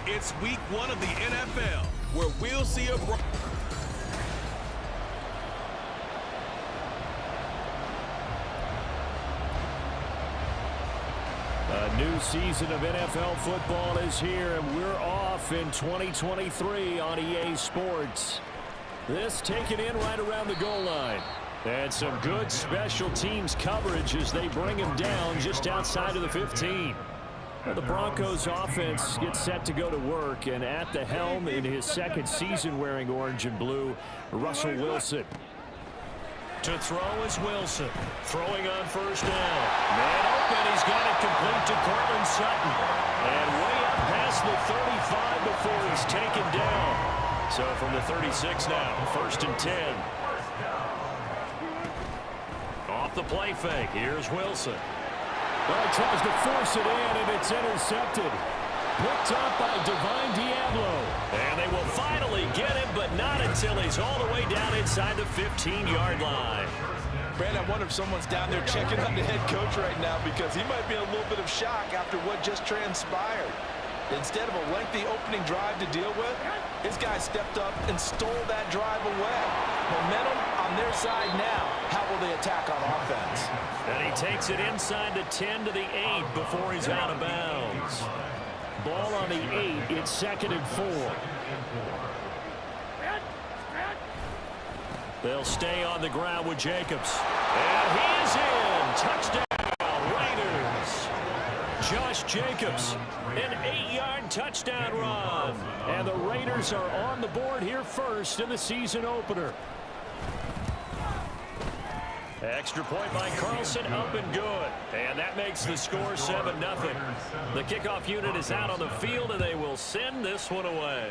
It's week 1 of the NFL, where we'll see a new season of NFL football is here, and we're off in 2023 on EA Sports. This taken in right around the goal line. And some good special teams coverage as they bring him down just outside of the 15. The Broncos offense gets set to go to work, and at the helm in his second season wearing orange and blue, Russell Wilson. To throw is Wilson. Throwing on first down. Man open. He's got it complete to Cortland Sutton. And way up past the 35 before he's taken down. So from the 36 now, 1st and 10. Off the play fake. Here's Wilson. Well, he tries to force it in, and it's intercepted. Picked up by Divine Diablo. And they will finally get him, but not until he's all the way down inside the 15-yard line. Brad, I wonder if someone's down there checking on the head coach right now, because he might be in a little bit of shock after what just transpired. Instead of a lengthy opening drive to deal with, his guy stepped up and stole that drive away. Momentum on their side now. How will they attack on offense? And he takes it inside the 10 to the 8 before he's out of bounds. Ball on the 8. It's 2nd and 4. They'll stay on the ground with Jacobs. And he is in. Touchdown, Raiders. Josh Jacobs, an 8-yard touchdown run. And the Raiders are on the board here first in the season opener. Extra point by Carlson, up and good. And that makes the score 7-0. The kickoff unit is out on the field, and they will send this one away.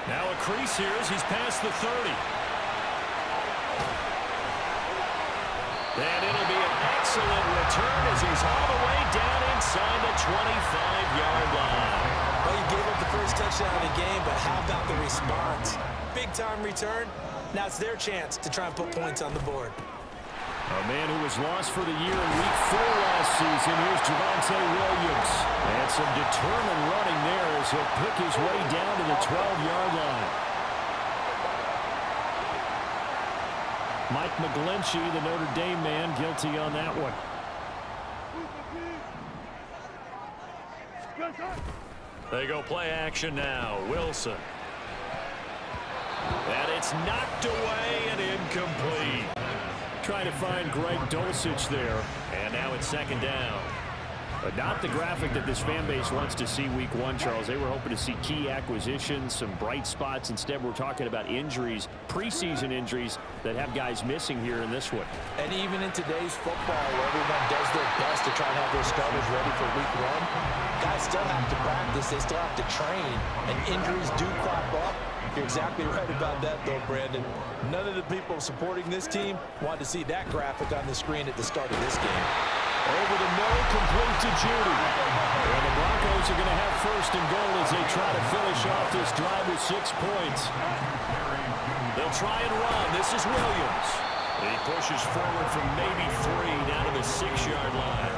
Now a crease here as he's past the 30. And it'll be an excellent return as he's all the way down inside the 25-yard line. Well, you gave up the first touchdown of the game, but how about the response? Big-time return. Now it's their chance to try and put points on the board. A man who was lost for the year in Week 4 last season. Here's Javonte Williams. And some determined running there as he'll pick his way down to the 12-yard line. Mike McGlinchey, the Notre Dame man, guilty on that one. They go play action now. Wilson. And it's knocked away and incomplete. Trying to find Greg Dulcich there. And now it's 2nd down. But not the graphic that this fan base wants to see week 1, Charles. They were hoping to see key acquisitions, some bright spots. Instead, we're talking about injuries, preseason injuries that have guys missing here in this one. And even in today's football, where everyone does their best to try and have their starters ready for week 1, guys still have to practice. They still have to train, and injuries do crop up. You're exactly right about that, though, Brandon. None of the people supporting this team wanted to see that graphic on the screen at the start of this game. Over the middle, complete to Judy. And the Broncos are going to have 1st and goal as they try to finish off this drive with 6 points. They'll try and run. This is Williams. He pushes forward from maybe 3 down to the 6-yard line.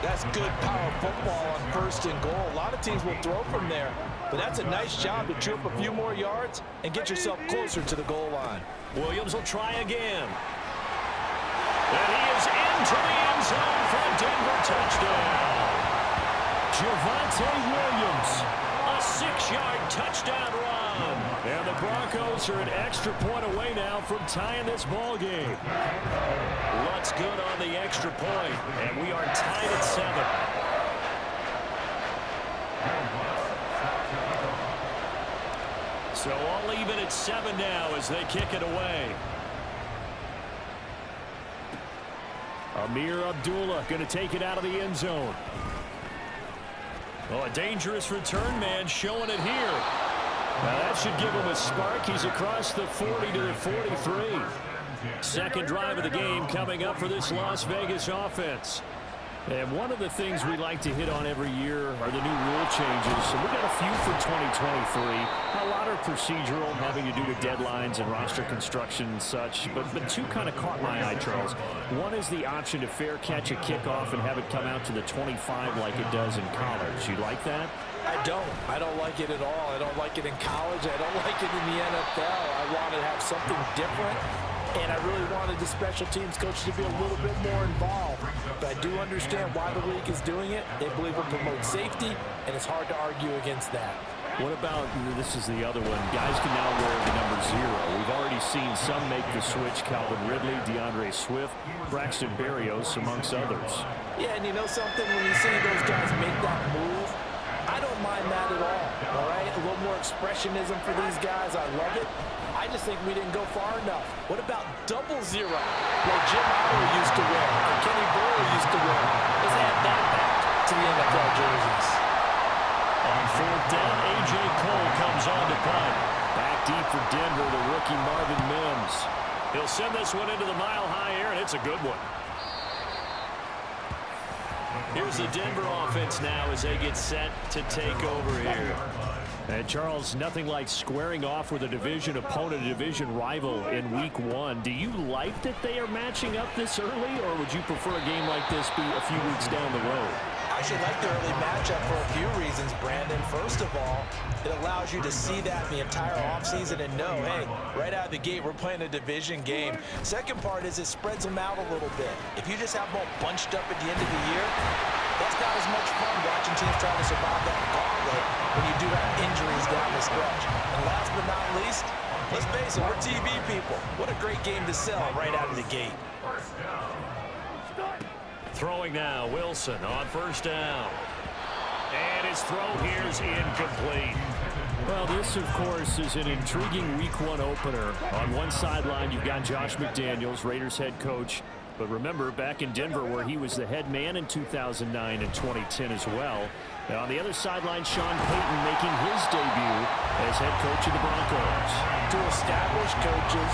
That's good power football on 1st and goal. A lot of teams will throw from there, but that's a nice job to chew up a few more yards and get yourself closer to the goal line. Williams will try again. And he is into the end zone for a Denver touchdown. Javonte Williams, a 6-yard touchdown run. And the Broncos are an extra point away now from tying this ball game. What's good on the extra point, and we are tied at 7. So all even at 7 now as they kick it away. Amir Abdullah going to take it out of the end zone. Oh, a dangerous return man showing it here. Now that should give him a spark. He's across the 40 to the 43. Second drive of the game coming up for this Las Vegas offense. And one of the things we like to hit on every year are the new rule changes. And we got a few for 2023. A lot are procedural, having to do with deadlines and roster construction and such. But two kind of caught my eye, Charles. One is the option to fair catch a kickoff and have it come out to the 25 like it does in college. You like that? I don't like it at all. I don't like it in college. I don't like it in the NFL. I want to have something different. And I really wanted the special teams coach to be a little bit more involved. But I do understand why the league is doing it. They believe it promotes safety, and it's hard to argue against that. What about, this is the other one, guys can now wear the number 0. We've already seen some make the switch, Calvin Ridley, DeAndre Swift, Braxton Berrios, amongst others. Yeah, and you know something? When you see those guys make that move, I don't mind that at all right? A little more expressionism for these guys. I love it. I just think we didn't go far enough. What about double 0? Like Jim Howard used to wear, or Kenny Burrow used to wear. Let's add that back to the NFL jerseys. On 4th down, A.J. Cole comes on to punt. Back deep for Denver, the rookie Marvin Mims. He'll send this one into the mile-high air, and it's a good one. Here's the Denver offense now as they get set to take over here. And Charles, nothing like squaring off with a division opponent, a division rival in week 1. Do you like that they are matching up this early, or would you prefer a game like this be a few weeks down the road? I actually like the early matchup for a few reasons, Brandon. First of all, it allows you to see that the entire offseason and know, hey, right out of the gate, we're playing a division game. Second part is it spreads them out a little bit. If you just have them all bunched up at the end of the year, that's not as much fun watching teams try to survive that gauntlet when you do have injuries down the stretch. And last but not least, let's face it, we're TV people. What a great game to sell right out of the gate. Throwing now, Wilson on 1st down. And his throw here is incomplete. Well, this, of course, is an intriguing week 1 opener. On one sideline, you've got Josh McDaniels, Raiders head coach. But remember, back in Denver, where he was the head man in 2009 and 2010 as well. Now, on the other sideline, Sean Payton making his debut as head coach of the Broncos. Two established coaches.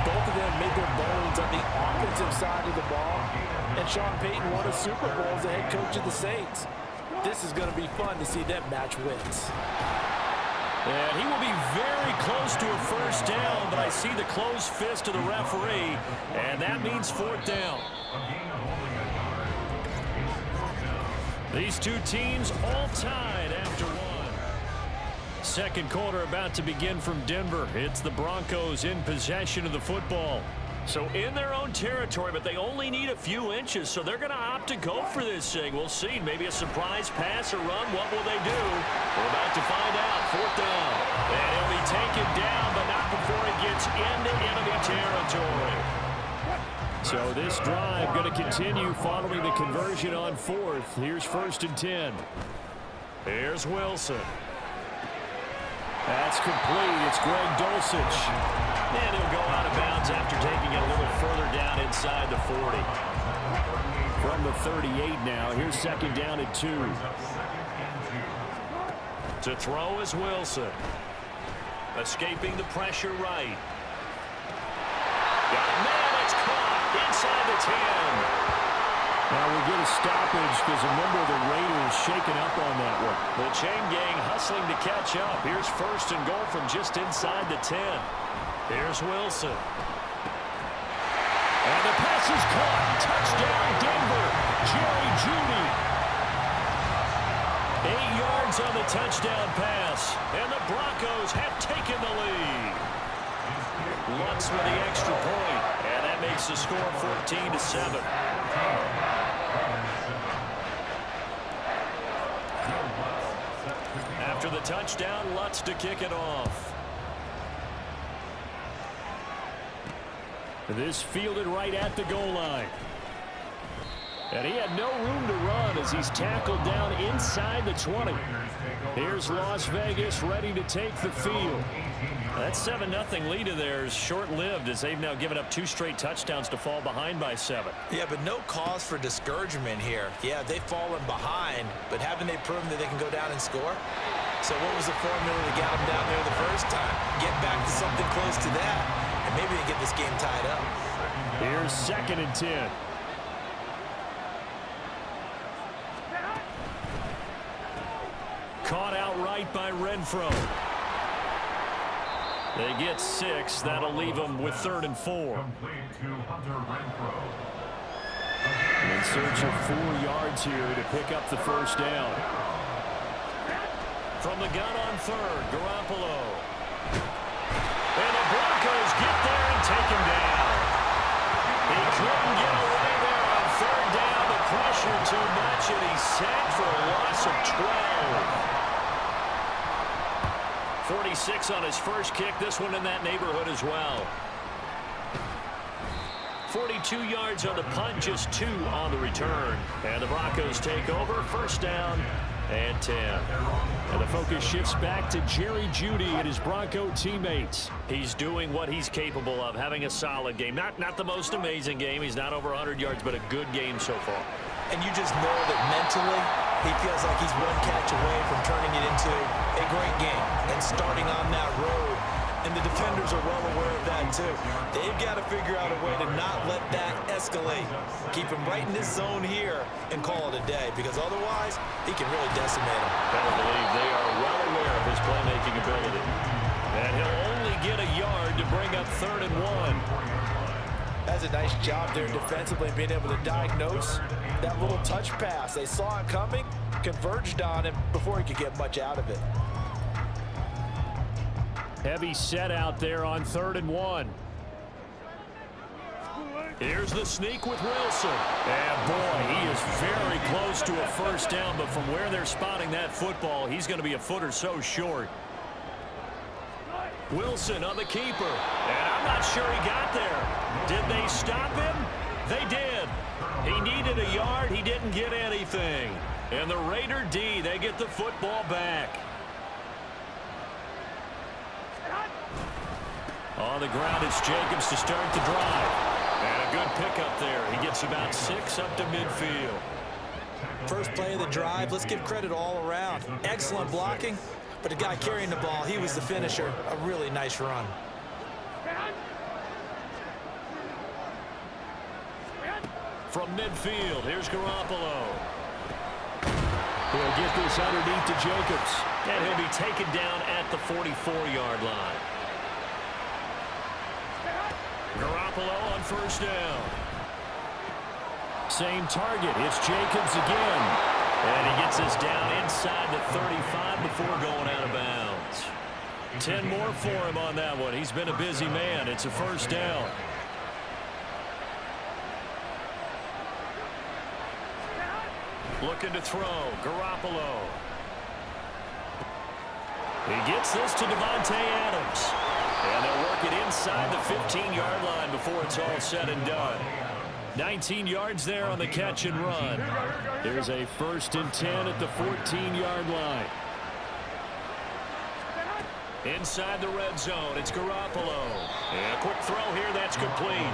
Both of them made their bones on the offensive side of the ball. And Sean Payton won a Super Bowl as the head coach of the Saints. This is going to be fun to see them match wins. And he will be very close to a 1st down, but I see the closed fist of the referee, and that means 4th down. These two teams all tied after 1. Second quarter about to begin from Denver. It's the Broncos in possession of the football. So in their own territory, but they only need a few inches, so they're going to opt to go for this thing. We'll see. Maybe a surprise pass or run. What will they do? We're about to find out. 4th down. And he'll be taken down, but not before it gets into enemy territory. So this drive going to continue following the conversion on 4th. Here's 1st and 10. Here's Wilson. That's complete. It's Greg Dulcich. And he'll go out of bounds after taking it a little further down inside the 40. From the 38 now, here's 2nd down and 2. To throw is Wilson. Escaping the pressure right. Got it, man, it's caught inside the 10. Now we'll get a stoppage because a member of the Raiders shaken up on that one. The chain gang hustling to catch up. Here's 1st and goal from just inside the 10. Here's Wilson. And the pass is caught. Touchdown, Denver. Jerry Jeudy. 8 yards on the touchdown pass. And the Broncos have taken the lead. Lutz with the extra point. And that makes the score 14-7. After the touchdown, Lutz to kick it off. This fielded right at the goal line. And he had no room to run as he's tackled down inside the 20. Here's Las Vegas ready to take the field. That 7-0 lead of theirs short-lived as they've now given up 2 straight touchdowns to fall behind by 7. Yeah, but no cause for discouragement here. Yeah, they've fallen behind, but haven't they proven that they can go down and score? So what was the formula to get them down there the first time? Get back to something close to that, and maybe they get this game tied up. Here's 2nd and 10. caught outright by Renfro. They get 6. That'll leave them with 3rd and 4. In search of 4 yards here to pick up the first down. From the gun on 3rd, Garoppolo. And the Broncos get there and take him down. He couldn't get away there on 3rd down. The pressure too much, and he's sacked for a loss of 12. 46 on his first kick. This one in that neighborhood as well. 42 yards on the punt, just 2 on the return. And the Broncos take over. First down and 10. And the focus shifts back to Jerry Jeudy and his Bronco teammates. He's doing what he's capable of, having a solid game. Not the most amazing game. He's not over 100 yards, but a good game so far. And you just know that mentally, he feels like he's one catch away from turning it into a great game and starting on that road. And the defenders are well aware of that, too. They've got to figure out a way to not let that escalate. Keep him right in this zone here and call it a day, because otherwise, he can really decimate him. Better believe they are well aware of his playmaking ability. And he'll only get a yard to bring up 3rd and 1. That's a nice job there defensively, being able to diagnose that little touch pass. They saw it coming, converged on him before he could get much out of it. Heavy set out there on 3rd and 1. Here's the sneak with Wilson. And boy, he is very close to a first down, but from where they're spotting that football, he's going to be a foot or so short. Wilson on the keeper. And I'm not sure he got there. Did they stop him? They did. He needed a yard. He didn't get anything. And the Raider D, they get the football back. On the ground, it's Jacobs to start the drive. And a good pickup there. He gets about 6 up to midfield. First play of the drive, let's give credit all around. Excellent blocking, but the guy carrying the ball, he was the finisher. A really nice run. From midfield, here's Garoppolo. He'll get this underneath to Jacobs. And he'll be taken down at the 44-yard line. Garoppolo on first down. Same target. It's Jacobs again. And he gets us down inside the 35 before going out of bounds. 10 more for him on that one. He's been a busy man. It's a first down. Looking to throw. Garoppolo. He gets this to Devontae Adams. And they'll work it inside the 15-yard line before it's all said and done. 19 yards there on the catch and run. There's a 1st and 10 at the 14-yard line. Inside the red zone, it's Garoppolo. And a quick throw here, that's complete.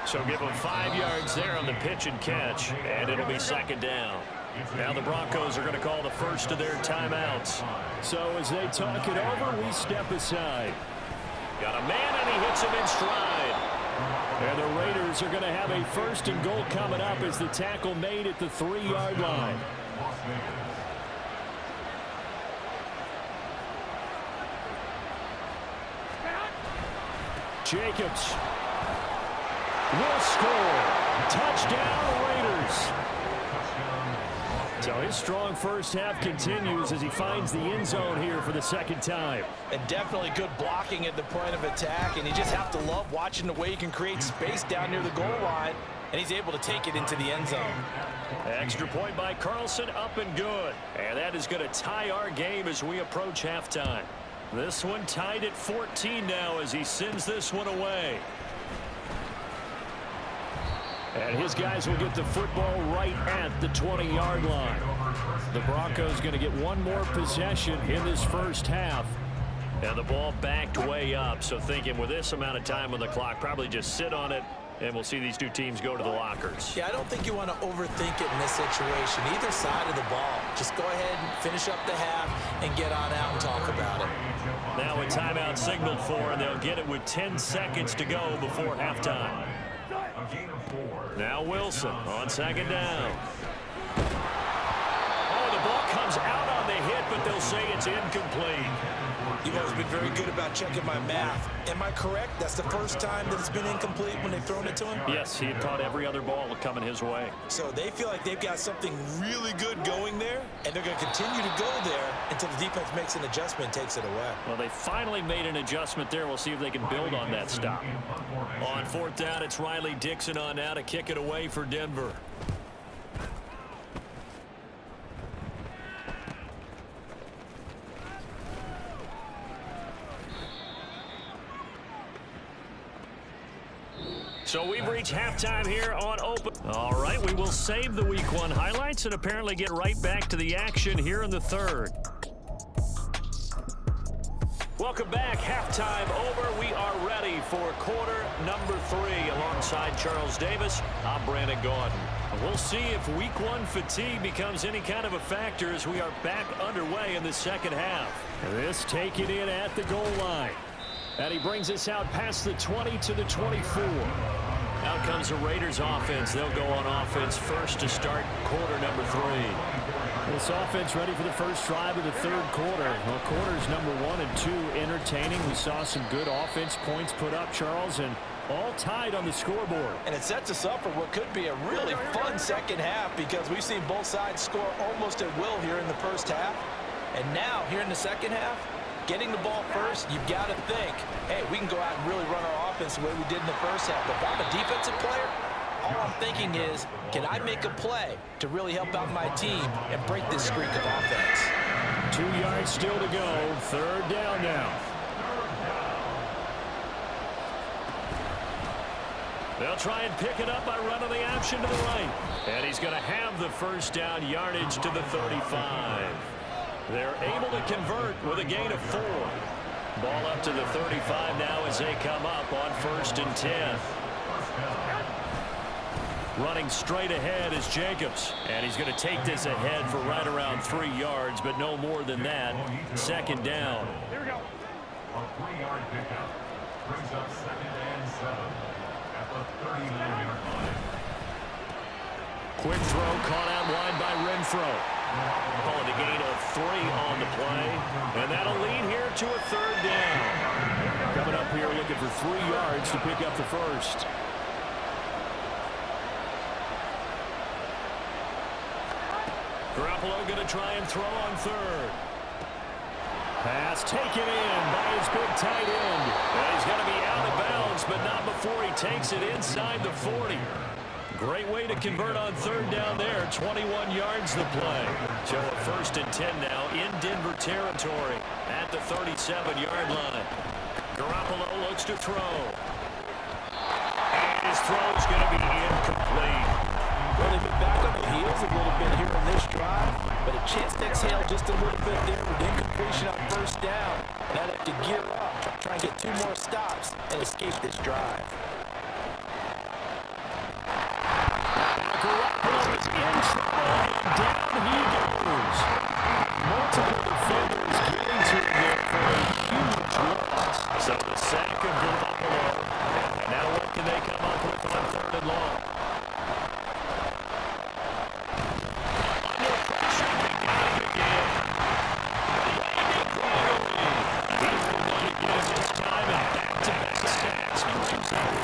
So give them 5 yards there on the pitch and catch, and it'll be 2nd down. Now the Broncos are going to call the first of their timeouts. So as they talk it over, we step aside. Got a man, and he hits him in stride. And the Raiders are going to have a 1st and goal coming up as the tackle made at the 3-yard line. Jacobs will score. Touchdown, Raiders. So his strong first half continues as he finds the end zone here for the 2nd time. And definitely good blocking at the point of attack, and you just have to love watching the way he can create space down near the goal line, and he's able to take it into the end zone. Extra point by Carlson, up and good. And that is going to tie our game as we approach halftime. This one tied at 14 now as he sends this one away. And his guys will get the football right at the 20-yard line. The Broncos going to get one more possession in this first half. And the ball backed way up. So thinking with this amount of time on the clock, probably just sit on it, and we'll see these two teams go to the lockers. Yeah, I don't think you want to overthink it in this situation. Either side of the ball. Just go ahead and finish up the half and get on out and talk about it. Now a timeout signaled for, and they'll get it with 10 seconds to go before halftime. Now Wilson on 2nd down. Oh, the ball comes out on the hit but they'll say it's incomplete. You've always been very good about checking my math. Am I correct? That's the first time that it's been incomplete when they've thrown it to him? Yes, he had caught every other ball coming his way. So they feel like they've got something really good going there, and they're going to continue to go there until the defense makes an adjustment and takes it away. Well, they finally made an adjustment there. We'll see if they can build on that stop. On fourth down, it's Riley Dixon on now to kick it away for Denver. So we've reached halftime here on Open. All right, we will save the Week 1 highlights and apparently get right back to the action here in the third. Welcome back. Halftime over. We are ready for quarter number 3. Alongside Charles Davis, I'm Brandon Gaudin. We'll see if Week 1 fatigue becomes any kind of a factor as we are back underway in the second half. This taken in at the goal line. And he brings us out past the 20 to the 24. Out comes the Raiders offense. They'll go on offense first to start quarter number 3. This offense ready for the first drive of the third quarter. Well, quarters number 1 and 2 entertaining. We saw some good offense points put up, Charles, and all tied on the scoreboard. And it sets us up for what could be a really fun second half because we've seen both sides score almost at will here in the first half. And now, here in the second half, getting the ball first, you've got to think, hey, we can go out and really run our offense the way we did in the first half. But if I'm a defensive player, all I'm thinking is, can I make a play to really help out my team and break this streak of offense? 2 yards still to go. Third down now. They'll try and pick it up by running the option to the right. And he's going to have the first down yardage to the 35. They're able to convert with a gain of 4. Ball up to the 35 now as they come up on 1st and 10. Running straight ahead is Jacobs. And he's going to take this ahead for right around 3 yards, but no more than that. Second down. Here we go. A 3-yard pickup brings up 2nd and 7 at the 39-yard line. Quick throw caught out wide by Renfro. Calling a gain of 3 on the play. And that'll lead here to a third down. Coming up here looking for 3 yards to pick up the first. Garoppolo going to try and throw on third. Pass taken in by his big tight end. And he's going to be out of bounds, but not before he takes it inside the 40. Great way to convert on third down there. 21 yards the play. So a 1st and 10 now in Denver territory at the 37-yard line. Garoppolo looks to throw. And his throw's going to be incomplete. Well, they've been back on the heels a little bit here in this drive, but a chance to exhale just a little bit there with incompletion on first down. Now they have to gear up, try and get 2 more stops and escape this drive. Garoppolo is in trouble, and down he goes. Multiple defenders getting to him there for a huge loss. So the sack of Garoppolo. And now what can they come up with on 3rd and long? Under pressure, they got him again. He's the one again this time, and back-to-back sacks brings him down.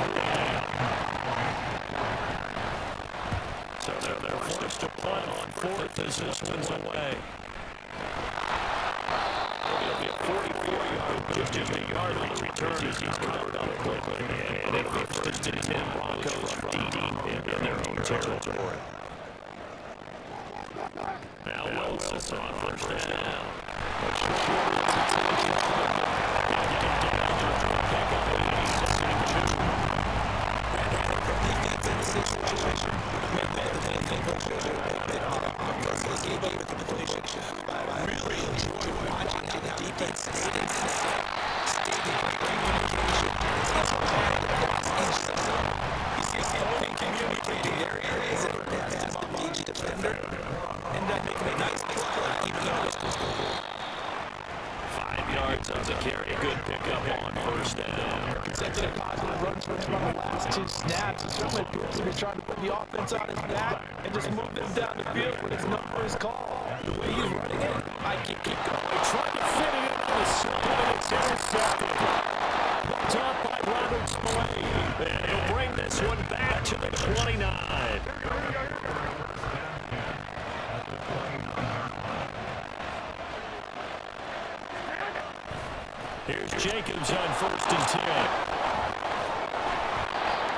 So they're forced to punt on 4th as this one's away. It'll be a 44-yard, just a yard on the return as he's covered up quickly. And it'll be 1st and 10 Broncos from deep in their own territory. Now Wilson's on 1st down. Yards on the carry. Good pickup on 1st down. consecutive positive runs for him on the last 2 snaps. He certainly appears to be trying to put the offense on his back and just move them down the field when his number is called. The way he's running it, I can keep going. Trying to fit it in on the side, and it's intercepted. Picked up by Robert Spillane. And he'll bring this one back to the 29. Here's Jacobs on 1st and 10.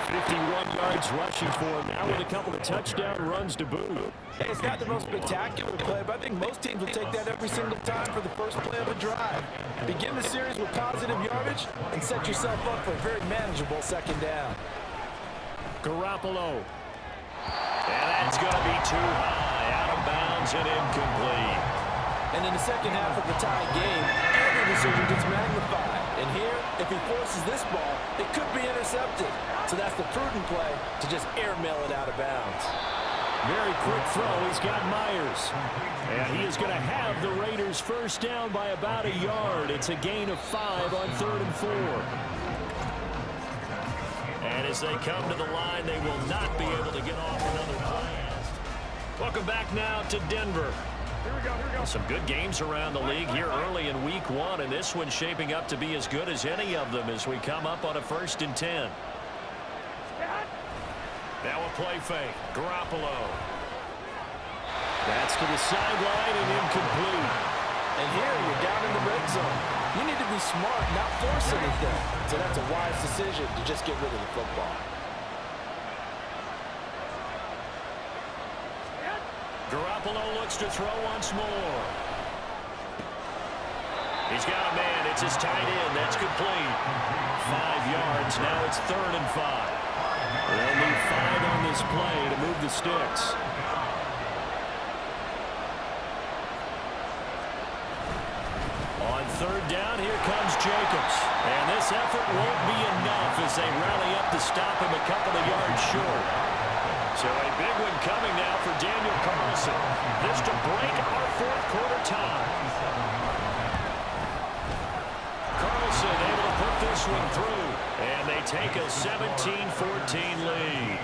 51 yards rushing for him now with a couple of touchdown runs to boot. Hey, it's not the most spectacular play, but I think most teams will take that every single time for the first play of a drive. Begin the series with positive yardage and set yourself up for a very manageable second down. Garoppolo. And that's going to be too high, out of bounds and incomplete. And in the second half of the tie game, every decision gets magnified. And here, if he forces this ball, it could be intercepted. So that's the prudent play to just airmail it out of bounds. Very quick throw. He's got Myers. And he is going to have the Raiders first down by about a yard. It's a gain of 5 on 3rd and 4. And as they come to the line, they will not be able to get off another pass. Welcome back now to Denver. Some good games around the league here early in week 1, and this one's shaping up to be as good as any of them as we come up on a 1st and 10. Now a play fake. Garoppolo. That's to the sideline and incomplete. And here you're down in the red zone. You need to be smart, not force anything. So that's a wise decision to just get rid of the football. Garoppolo looks to throw once more. He's got a man. It's his tight end. That's complete. 5 yards. Now it's 3rd and 5. They'll need 5 on this play to move the sticks. On 3rd down, here comes Jacobs. And this effort won't be enough as they rally up to stop him a couple of yards short. So a big one coming now for Daniel Carlson. This to break our 4th quarter tie. Carlson able to put this one through. And they take a 17-14 lead.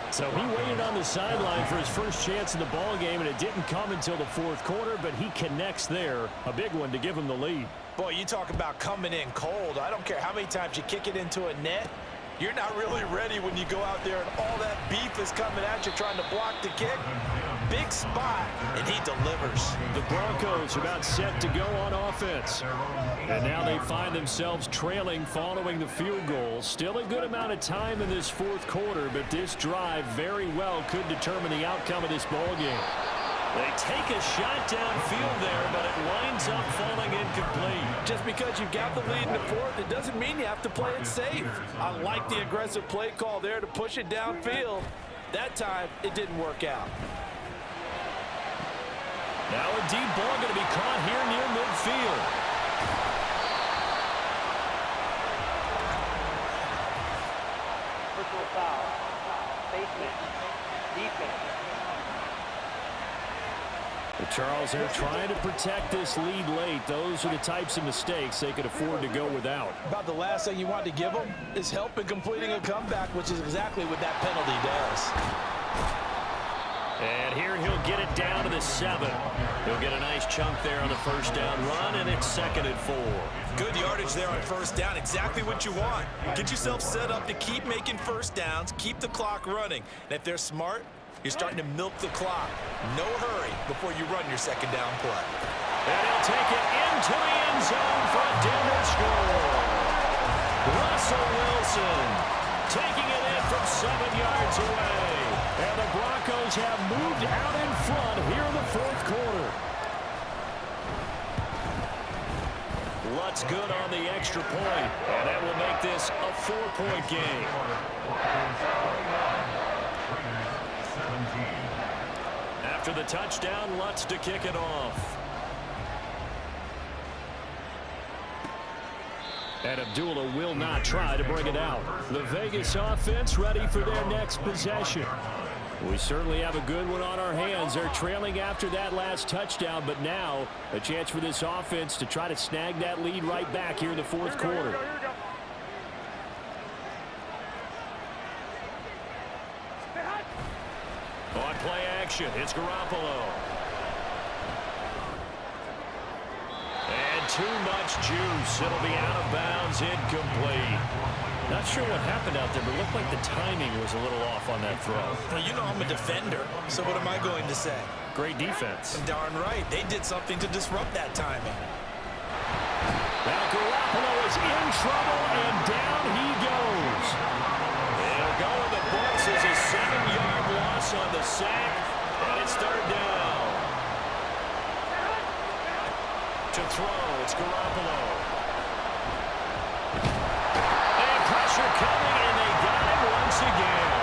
So he waited on the sideline for his first chance in the ball game, and it didn't come until the 4th quarter, but he connects there. A big one to give him the lead. Boy, you talk about coming in cold. I don't care how many times you kick it into a net. You're not really ready when you go out there and all that beef is coming at you trying to block the kick. Big spot, and he delivers. The Broncos about set to go on offense. And now they find themselves trailing following the field goal. Still a good amount of time in this 4th quarter, but this drive very well could determine the outcome of this ball game. They take a shot downfield there, but it winds up falling incomplete. Just because you've got the lead in the 4th, it doesn't mean you have to play it safe. I like the aggressive play call there to push it downfield. That time, it didn't work out. Now a deep ball going to be caught here near midfield. Personal foul. Basement. Defense. Charles, they're trying to protect this lead late. Those are the types of mistakes they could afford to go without. About the last thing you want to give them is help in completing a comeback, which is exactly what that penalty does. And here he'll get it down to the 7. He'll get a nice chunk there on the first down run, and it's 2nd and 4. Good yardage there on first down. Exactly what you want. Get yourself set up to keep making first downs, keep the clock running. And if they're smart, you're starting to milk the clock. No hurry before you run your second down play. And he'll take it into the end zone for a Denver score. Russell Wilson taking it in from 7 yards away. And the Broncos have moved out in front here in the 4th quarter. Lutz good on the extra point, and that will make this a 4-point game. After the touchdown, Lutz to kick it off. And Abdullah will not try to bring it out. The Vegas offense ready for their next possession. We certainly have a good one on our hands. They're trailing after that last touchdown, but now a chance for this offense to try to snag that lead right back here in the 4th quarter. On play action, it's Garoppolo. And too much juice. It'll be out of bounds, incomplete. Not sure what happened out there, but it looked like the timing was a little off on that throw. Well, you know I'm a defender, so what am I going to say? Great defense. Darn right. They did something to disrupt that timing. Now Garoppolo is in trouble, and down he goes. It'll go in the books as a 7-yard loss on the sack, and it's third down. To throw, it's Garoppolo. And pressure coming, and they got him once again.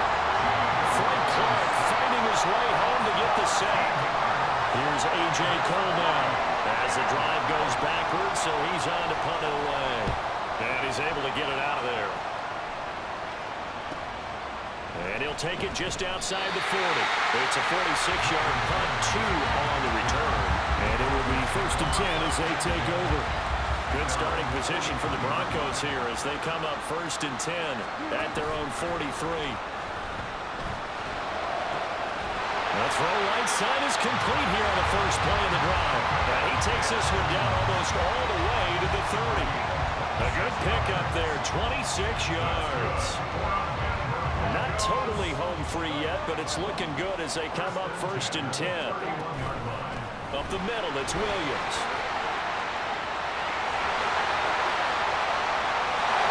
Frank Clark fighting his way home to get the sack. Here's A.J. Cole now as the drive goes backwards, so he's on to punt it away. And he's able to get it out of there. And he'll take it just outside the 40. It's a 46-yard punt, 2 on the return. And it will be 1st and 10 as they take over. Good starting position for the Broncos here as they come up 1st and 10 at their own 43. The throw right side is complete here on the first play of the drive. And he takes this one down almost all the way to the 30. A good pickup there, 26 yards. Not totally home free yet, but it's looking good as they come up 1st and 10. Up the middle, it's Williams.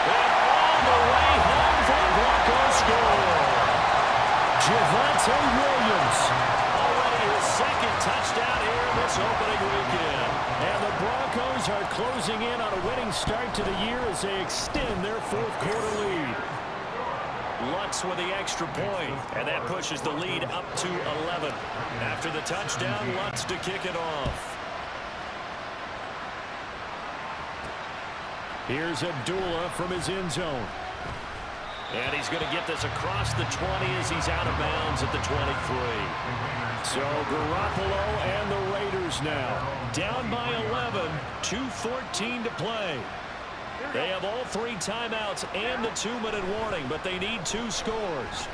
And all the way home for the Broncos score. Javonte Williams. Already his 2nd touchdown here this opening weekend. And the Broncos are closing in on a winning start to the year as they extend their 4th quarter lead. Lutz with the extra point, and that pushes the lead up to 11. After the touchdown, Lutz to kick it off. Here's Abdullah from his end zone. And he's going to get this across the 20 as he's out of bounds at the 23. So Garoppolo and the Raiders now down by 11, 2:14 to play. They have all 3 timeouts and the 2-minute warning, but they need 2 scores.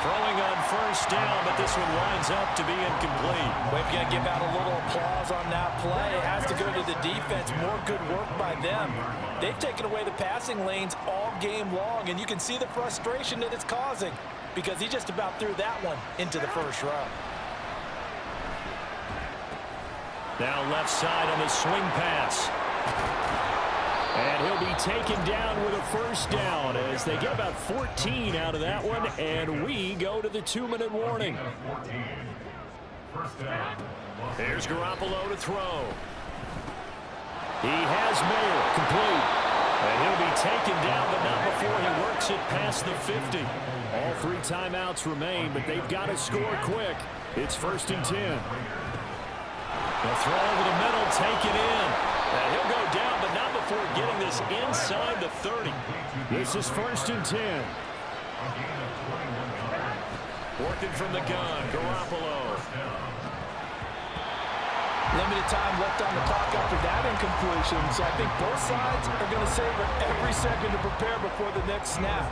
Throwing on 1st down, but this one winds up to be incomplete. We're going to give out a little applause on that play. It has to go to the defense. More good work by them. They've taken away the passing lanes all game long, and you can see the frustration that it's causing because he just about threw that one into the first row. Now left side on the swing pass. And he'll be taken down with a 1st down as they get about 14 out of that one, and we go to the 2-minute warning. Here's Garoppolo to throw. He has Mayer complete. And he'll be taken down, but not before he works it past the 50. All 3 timeouts remain, but they've got to score quick. It's 1st and 10. The throw over the middle, taken in. And he'll go down, but not before getting this inside the 30. This is 1st and 10. Working from the gun, Garoppolo. Limited time left on the clock after that incompletion, so I think both sides are going to savor every second to prepare before the next snap.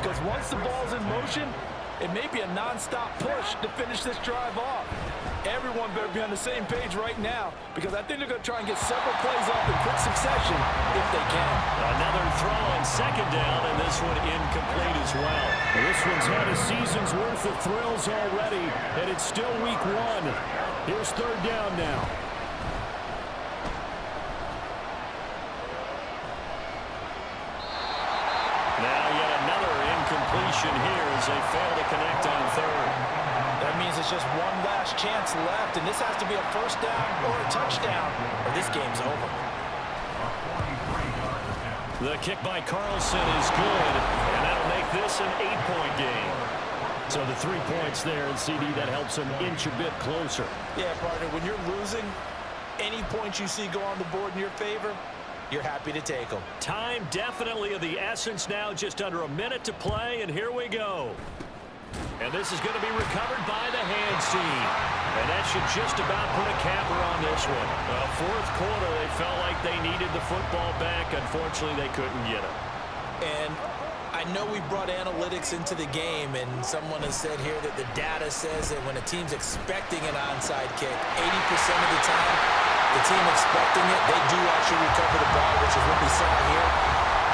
Because once the ball's in motion, it may be a non-stop push to finish this drive off. Everyone better be on the same page right now because I think they're going to try and get several plays off in quick succession if they can. Another throw on 2nd down, and this one incomplete as well. This one's had a season's worth of thrills already, and it's still week 1. Here's 3rd down now. Now yet another incompletion here as they fail to connect on 3rd. That means it's just one last chance left, and this has to be a 1st down or a touchdown, or this game's over. The kick by Carlson is good, and that'll make this an 8-point game. So the 3 points there, and CD, that helps them inch a bit closer. Yeah, partner, when you're losing, any points you see go on the board in your favor, you're happy to take them. Time definitely of the essence now, just under a minute to play, and here we go. And this is going to be recovered by the hands team. And that should just about put a capper on this one. 4th quarter, they felt like they needed the football back. Unfortunately, they couldn't get it. And I I know we brought analytics into the game, and someone has said here that the data says that when a team's expecting an onside kick, 80% of the time, the team expecting it, they do actually recover the ball, which is what we saw here.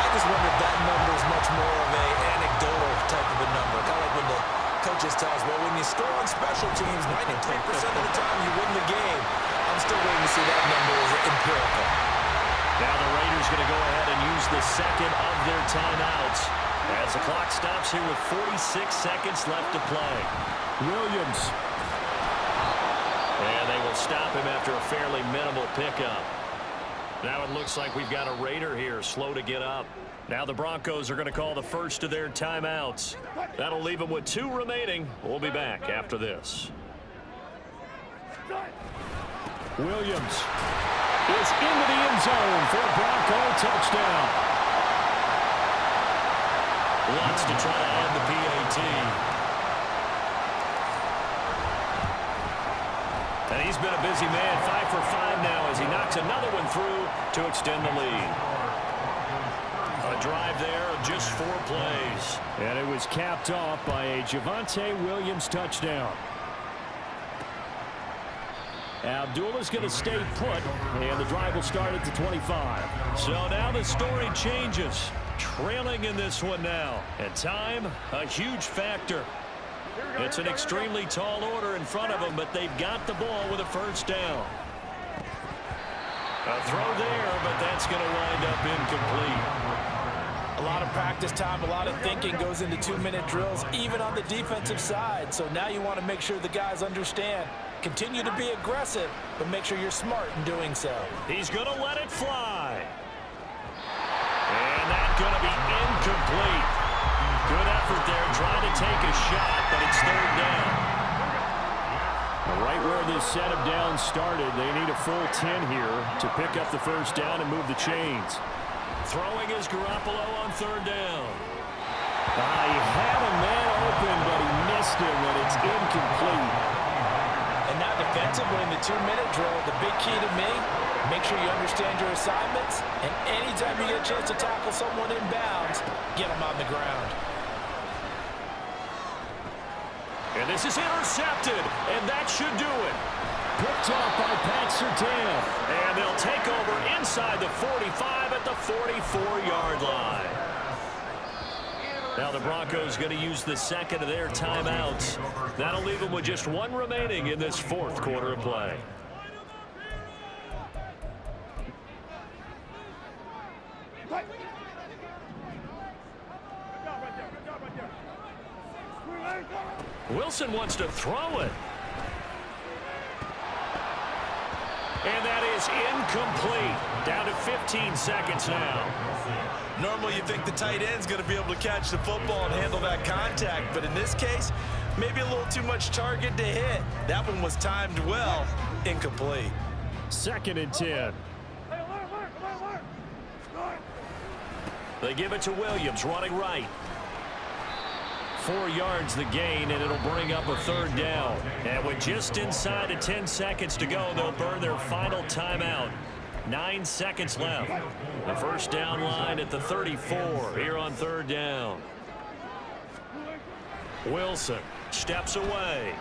I just wonder if that number is much more of an anecdotal type of a number. Kind of like when the coaches tell us, well, when you score on special teams, 93% of the time you win the game. I'm still waiting to see that number as empirical. Now the Raiders going to go ahead and use the second of their timeouts as the clock stops here with 46 seconds left to play. Williams. And they will stop him after a fairly minimal pickup. Now it looks like we've got a Raider here slow to get up. Now the Broncos are going to call the first of their timeouts. That'll leave them with 2 remaining. We'll be back after this. Williams is into the end zone for a Bronco touchdown. Wants to try to add the PAT. And he's been a busy man, 5 for 5 now as he knocks another one through to extend the lead. A drive there of just 4 plays. And it was capped off by a Javonte Williams touchdown. Abdullah's going to stay put, and the drive will start at the 25. So now the story changes. Trailing in this one now. And time, a huge factor. It's an extremely tall order in front of them, but they've got the ball with a first down. A throw there, but that's going to wind up incomplete. A lot of practice time, a lot of thinking goes into 2-minute drills, even on the defensive side. So now you want to make sure the guys understand. Continue to be aggressive, but make sure you're smart in doing so. He's going to let it fly. And that's going to be incomplete. Good effort there, trying to take a shot, but it's third down. Right where this set of downs started, they need a full 10 here to pick up the first down and move the chains. Throwing is Garoppolo on third down. He had a man open, but he missed him, and it's incomplete. And now defensively in the 2-minute drill, the big key to me, make sure you understand your assignments, and anytime you get a chance to tackle someone in bounds, get them on the ground. And this is intercepted, and that should do it. Picked off by Pat Surtain. And they'll take over inside the 45 at the 44-yard line. Now the Broncos going to use the second of their timeouts. That'll leave them with just 1 remaining in this 4th quarter of play. Wilson wants to throw it. And that is incomplete. Down to 15 seconds now. Normally you think the tight end's going to be able to catch the football and handle that contact, but in this case, maybe a little too much target to hit. That one was timed well. Incomplete. 2nd and 10. They give it to Williams, running right. 4 yards the gain, and it'll bring up a third down. And with just inside of 10 seconds to go, they'll burn their final timeout. 9 seconds left. The first down line at the 34 here on third down. Wilson steps away.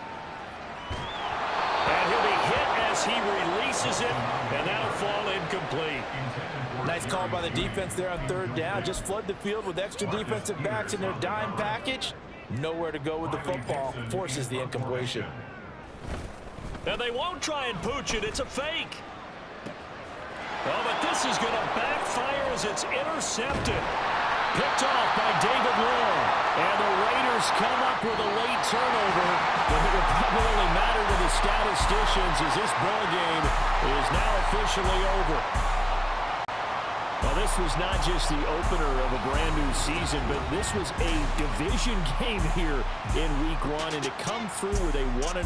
And he'll be hit as he releases it, and that'll fall incomplete. Nice call by the defense there on third down. Just flood the field with extra defensive backs in their dime package. Nowhere to go with the football. Forces the incompletion. And they won't try and pooch it. It's a fake. Oh, but this is going to backfire as it's intercepted. Picked off by David Long. And the Raiders come up with a late turnover. But it will probably only matter to the statisticians as this ball game is now officially over. Well, this was not just the opener of a brand new season, but this was a division game here in week 1. And to come through with a 1-0